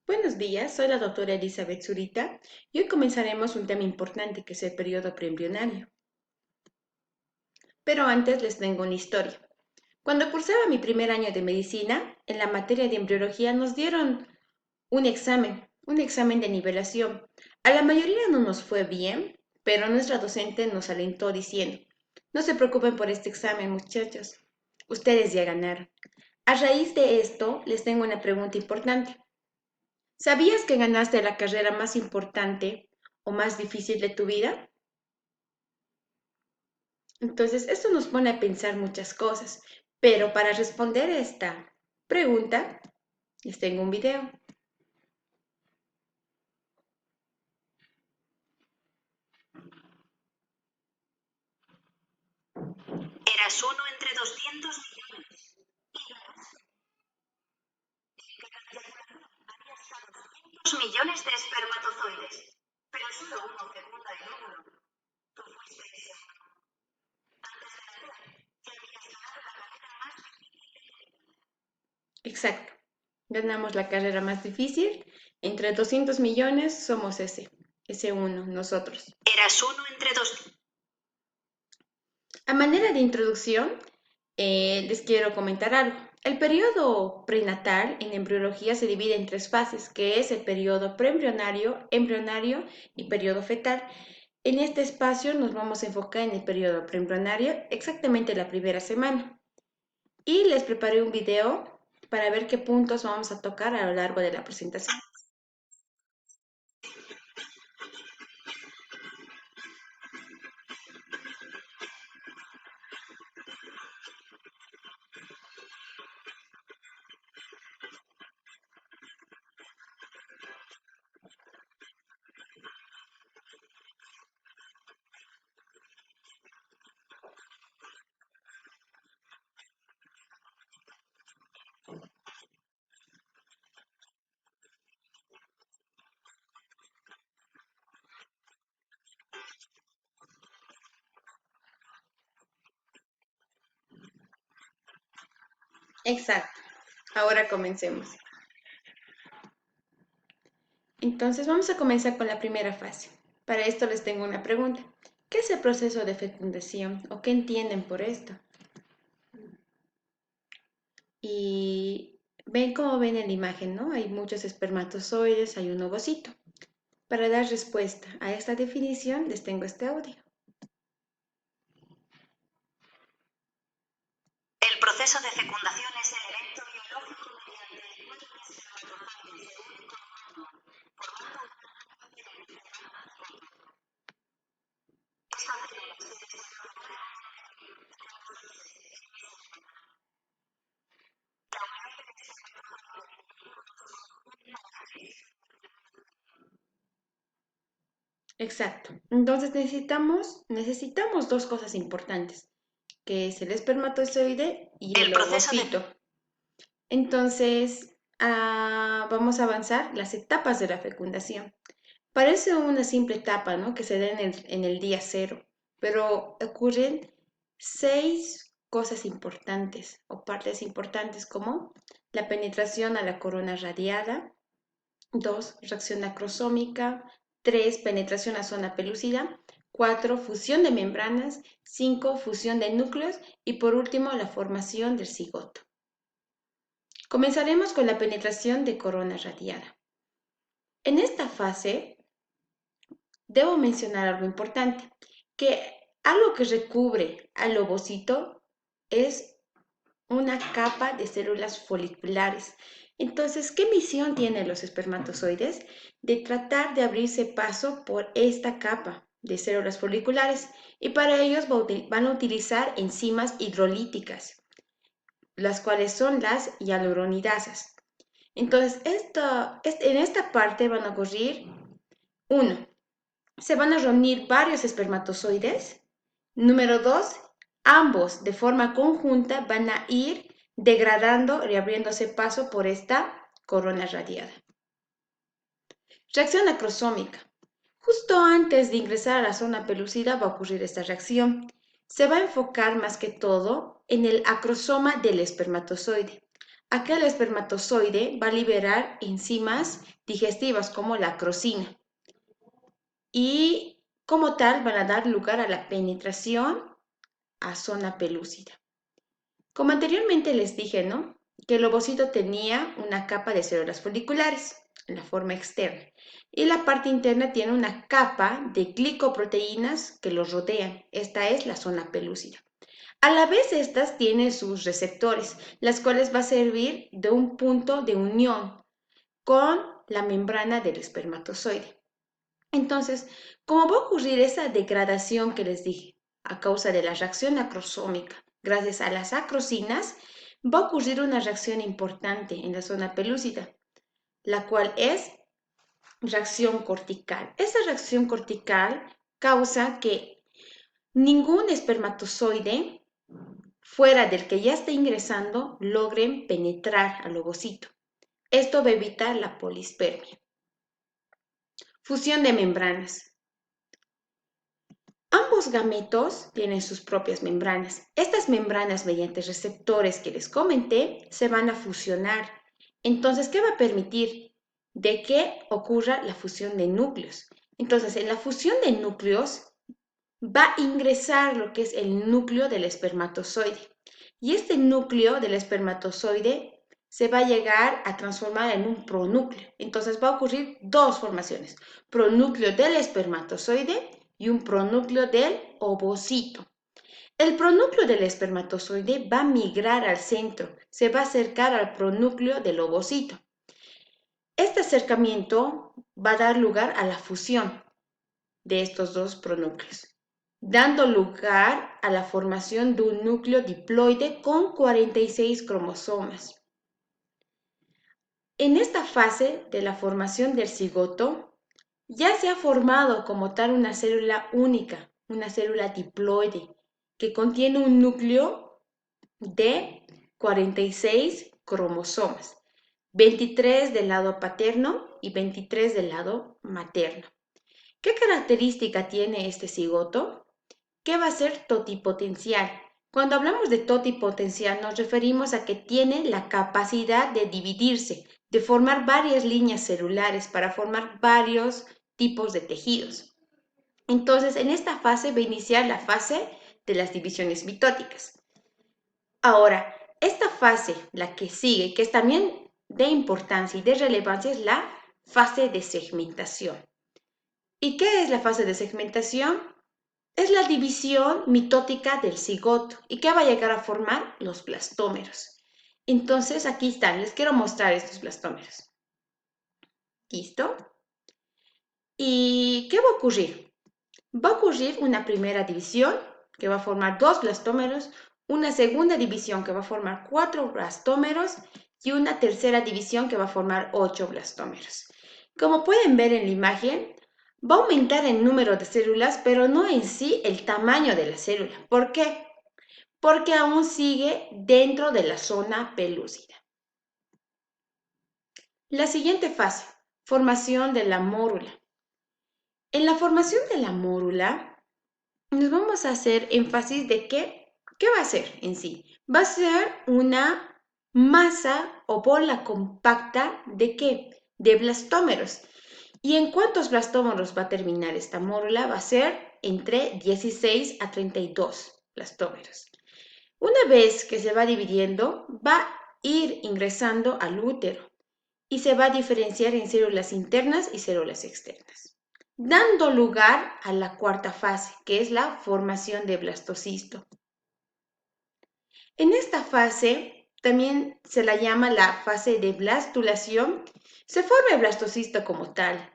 Buenos días, soy la doctora Elizabeth Zurita y hoy comenzaremos un tema importante que es el periodo preembrionario. Pero antes les tengo una historia. Cuando cursaba mi primer año de medicina, en la materia de embriología nos dieron un examen de nivelación. A la mayoría no nos fue bien, pero nuestra docente nos alentó diciendo, no se preocupen por este examen, muchachos, ustedes ya ganaron. A raíz de esto, les tengo una pregunta importante. ¿Sabías que ganaste la carrera más importante o más difícil de tu vida? Entonces, esto nos pone a pensar muchas cosas, pero para responder esta pregunta, les tengo un video. Eras uno entre 200 millones. Millones de espermatozoides, pero solo uno fecunda el óvulo. Tú fuiste ese uno. Antes de nacer, ya habías ganado la carrera más difícil. Exacto. Ganamos la carrera más difícil. Entre 200 millones somos ese uno, nosotros. Eras uno entre dos. A manera de introducción, les quiero comentar algo. El periodo prenatal en embriología se divide en tres fases, que es el periodo preembrionario, embrionario y periodo fetal. En este espacio nos vamos a enfocar en el periodo preembrionario, exactamente la primera semana. Y les preparé un video para ver qué puntos vamos a tocar a lo largo de la presentación. Exacto. Ahora comencemos. Entonces vamos a comenzar con la primera fase. Para esto les tengo una pregunta. ¿Qué es el proceso de fecundación o qué entienden por esto? Y ven cómo ven en la imagen, ¿no? Hay muchos espermatozoides, hay un ovocito. Para dar respuesta a esta definición les tengo este audio. El proceso de fecundación es el evento biológico mediante el cual un espermatozoide se une con un óvulo, formando esta célula se desarrollará. Exacto. Entonces necesitamos dos cosas importantes, que es el espermatozoide y El el proceso de ovocito. Entonces, vamos a avanzar las etapas de la fecundación. Parece una simple etapa, ¿no? Que se da en el día cero, pero ocurren 6 cosas importantes o partes importantes como la penetración a la corona radiada, 2, reacción acrosómica, 3, penetración a zona pelúcida, 4, fusión de membranas, 5, fusión de núcleos y por último la formación del cigoto. Comenzaremos con la penetración de corona radiada. En esta fase, debo mencionar algo importante, que algo que recubre al ovocito es una capa de células foliculares. Entonces, ¿qué misión tienen los espermatozoides? De tratar de abrirse paso por esta capa de células foliculares y para ellos van a utilizar enzimas hidrolíticas, las cuales son las hialuronidasas. Entonces, en esta parte van a ocurrir, uno, se van a reunir varios espermatozoides. Número 2, ambos de forma conjunta van a ir degradando y abriéndose paso por esta corona radiada. Reacción acrosómica. Justo antes de ingresar a la zona pelúcida va a ocurrir esta reacción. Se va a enfocar más que todo en el acrosoma del espermatozoide. aquel espermatozoide va a liberar enzimas digestivas como la acrosina y como tal van a dar lugar a la penetración a zona pelúcida. Como anteriormente les dije, ¿no? Que el ovocito tenía una capa de células foliculares en la forma externa y la parte interna tiene una capa de glicoproteínas que los rodean. Esta es la zona pelúcida. A la vez, estas tienen sus receptores, las cuales va a servir de un punto de unión con la membrana del espermatozoide. Entonces, ¿cómo va a ocurrir esa degradación que les dije? A causa de la reacción acrosómica, gracias a las acrosinas, va a ocurrir una reacción importante en la zona pelúcida, la cual es reacción cortical. Esa reacción cortical causa que ningún espermatozoide fuera del que ya está ingresando logren penetrar al ovocito. Esto va a evitar la polispermia. Fusión de membranas. Ambos gametos tienen sus propias membranas. Estas membranas, mediante receptores que les comenté, se van a fusionar. Entonces, ¿qué va a permitir? De que ocurra la fusión de núcleos. Entonces, en la fusión de núcleos va a ingresar lo que es el núcleo del espermatozoide. Y este núcleo del espermatozoide se va a llegar a transformar en un pronúcleo. Entonces va a ocurrir dos formaciones, pronúcleo del espermatozoide y un pronúcleo del ovocito. El pronúcleo del espermatozoide va a migrar al centro, se va a acercar al pronúcleo del ovocito. Este acercamiento va a dar lugar a la fusión de estos dos pronúcleos, dando lugar a la formación de un núcleo diploide con 46 cromosomas. En esta fase de la formación del cigoto, ya se ha formado como tal una célula única, una célula diploide, que contiene un núcleo de 46 cromosomas, 23 del lado paterno y 23 del lado materno. ¿Qué característica tiene este cigoto? Que va a ser totipotencial. Cuando hablamos de totipotencial nos referimos a que tiene la capacidad de dividirse, de formar varias líneas celulares para formar varios tipos de tejidos. Entonces, en esta fase va a iniciar la fase de las divisiones mitóticas. Ahora, esta fase, la que sigue, que es también de importancia y de relevancia, es la fase de segmentación. ¿Y qué es la fase de segmentación? Es la división mitótica del cigoto y que va a llegar a formar los blastómeros. Entonces, aquí están, les quiero mostrar estos blastómeros. ¿Listo? ¿Y qué va a ocurrir? Va a ocurrir una primera división que va a formar dos blastómeros, una segunda división que va a formar cuatro blastómeros y una tercera división que va a formar 8 blastómeros. Como pueden ver en la imagen, va a aumentar el número de células, pero no en sí el tamaño de la célula. ¿Por qué? Porque aún sigue dentro de la zona pelúcida. La siguiente fase, formación de la mórula. En la formación de la mórula, nos vamos a hacer énfasis de ¿qué va a ser en sí? Va a ser una masa o bola compacta ¿de qué? De blastómeros. ¿Y en cuántos blastómeros va a terminar esta mórula? Va a ser entre 16 a 32 blastómeros. Una vez que se va dividiendo, va a ir ingresando al útero y se va a diferenciar en células internas y células externas, dando lugar a la cuarta fase, que es la formación de blastocisto. En esta fase también se la llama la fase de blastulación. Se forma el blastocisto como tal,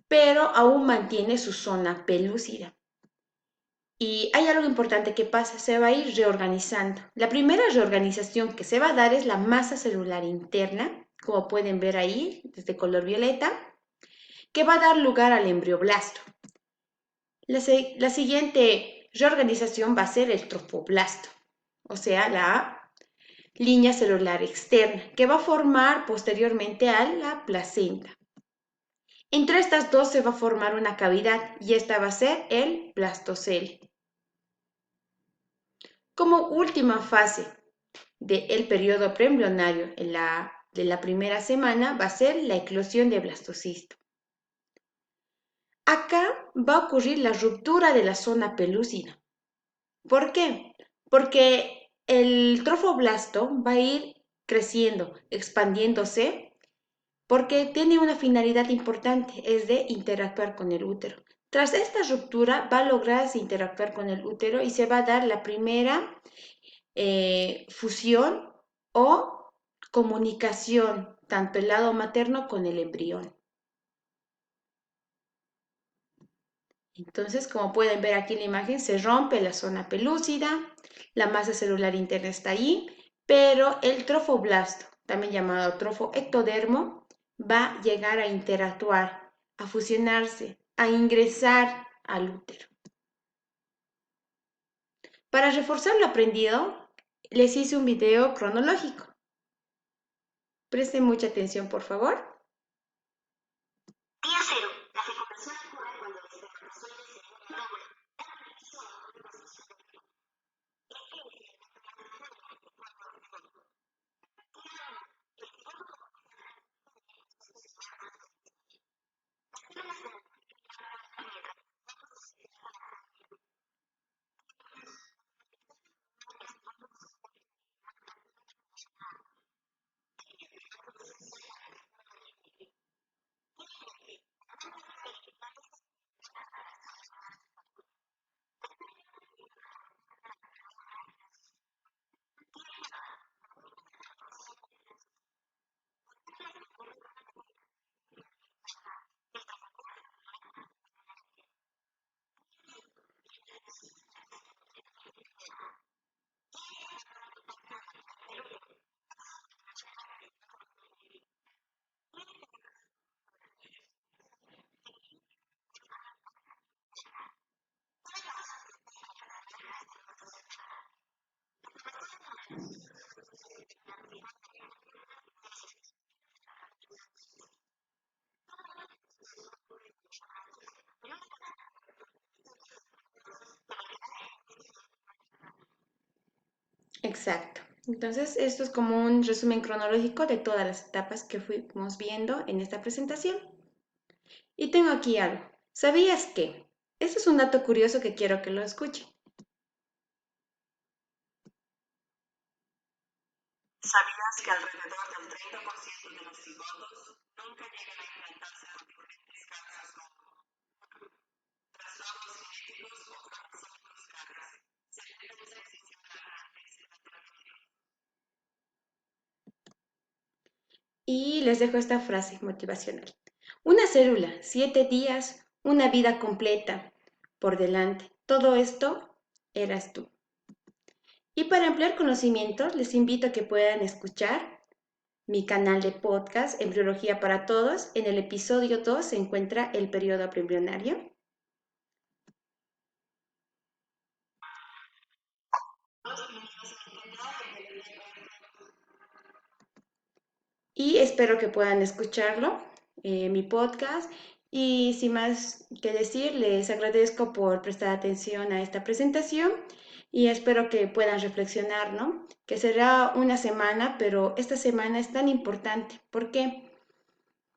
pero aún mantiene su zona pelúcida. Y hay algo importante que pasa, se va a ir reorganizando. La primera reorganización que se va a dar es la masa celular interna, como pueden ver ahí, desde color violeta, que va a dar lugar al embrioblasto. La siguiente reorganización va a ser el tropoblasto, o sea, la línea celular externa, que va a formar posteriormente a la placenta. Entre estas dos se va a formar una cavidad y esta va a ser el blastocele. Como última fase, del periodo preembrionario de la primera semana va a ser la eclosión de blastocisto. Acá va a ocurrir la ruptura de la zona pelúcida. ¿Por qué? Porque el trofoblasto va a ir creciendo, expandiéndose, porque tiene una finalidad importante, es de interactuar con el útero. Tras esta ruptura va a lograrse interactuar con el útero y se va a dar la primera fusión o comunicación, tanto el lado materno con el embrión. Entonces, como pueden ver aquí en la imagen, se rompe la zona pelúcida, la masa celular interna está ahí, pero el trofoblasto, también llamado trofoectodermo, va a llegar a interactuar, a fusionarse, a ingresar al útero. Para reforzar lo aprendido, les hice un video cronológico. Presten mucha atención, por favor. Día cero. La fecundación ocurre cuando los espermatozoides se unen al óvulo. Da inicio a una nueva sesión de vida. Exacto. Entonces, esto es como un resumen cronológico de todas las etapas que fuimos viendo en esta presentación. Y tengo aquí algo. ¿Sabías que? Este es un dato curioso que quiero que lo escuchen. ¿Sabías que alrededor del 30% de los cigotos nunca llegan a implantarse por diferentes causas como trastornos genéticos o cromosomas graves? Se debe de seccionar antes. Y les dejo esta frase motivacional. Una célula, 7 días, una vida completa por delante. Todo esto eras tú. Y para ampliar conocimientos, les invito a que puedan escuchar mi canal de podcast Embriología para Todos. En el episodio 2 se encuentra el periodo preembrionario. Y espero que puedan escucharlo, mi podcast. Y sin más que decir, les agradezco por prestar atención a esta presentación y espero que puedan reflexionar, ¿no? Que será una semana, pero esta semana es tan importante. ¿Por qué?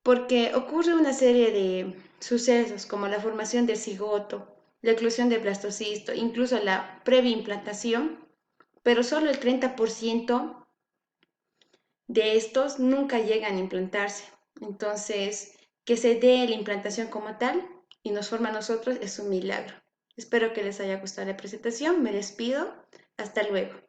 Porque ocurre una serie de sucesos como la formación del cigoto, la eclosión del blastocisto, incluso la previa implantación, pero solo el 30% de estos nunca llegan a implantarse. Entonces, que se dé la implantación como tal y nos forma a nosotros es un milagro. Espero que les haya gustado la presentación. Me despido. Hasta luego.